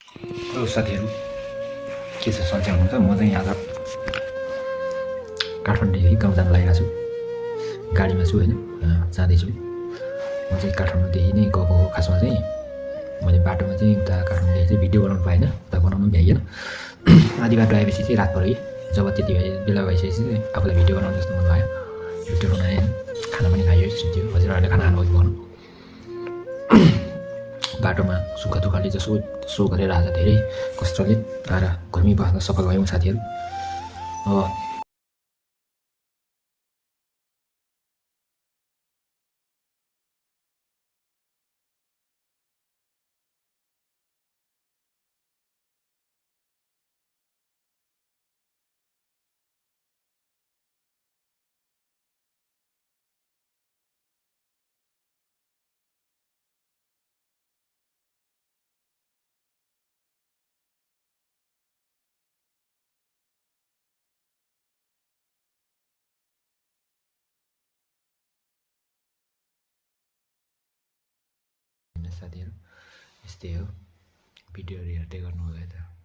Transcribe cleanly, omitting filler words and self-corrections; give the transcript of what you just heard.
Hello साथीहरू, के छ सन्चै हुनुहुन्छ? म चाहिँ यहाँ काठमाडौँदेखि गाउँ जान लागिरहेको छु। गाडीमा छु होइन, जाँदैछु। म चाहिँ काठमाडौँदेखि नै गएको हो। खासमा चाहिँ मैले बाटोमा चाहिँ उता काठमाडौँदेखि चाहिँ भिडियो बनाउनु पाइनँ, उता बनाउनु पनि भ्याइएन। आधी बाटो आएपछि चाहिँ रात पऱ्यो कि, जब त्यति बेला भइसकेपछि चाहिँ आफूलाई भिडियो बनाउनु जस्तो मन भयो। भिडियो बनाएँ होइन, खाना पनि खायो, सुत्यो। हजुरहरूले खाना खानुभयो कि भनौँ। बाटोमा सुख दुःखले जसो सो गरेर आज धेरै कष्टले आएर घरमै बस्न सफल भयौँ साथीहरू। साथीहरू यस्तै हो, भिडियोहरू हेर्दै गर्नुभयो त।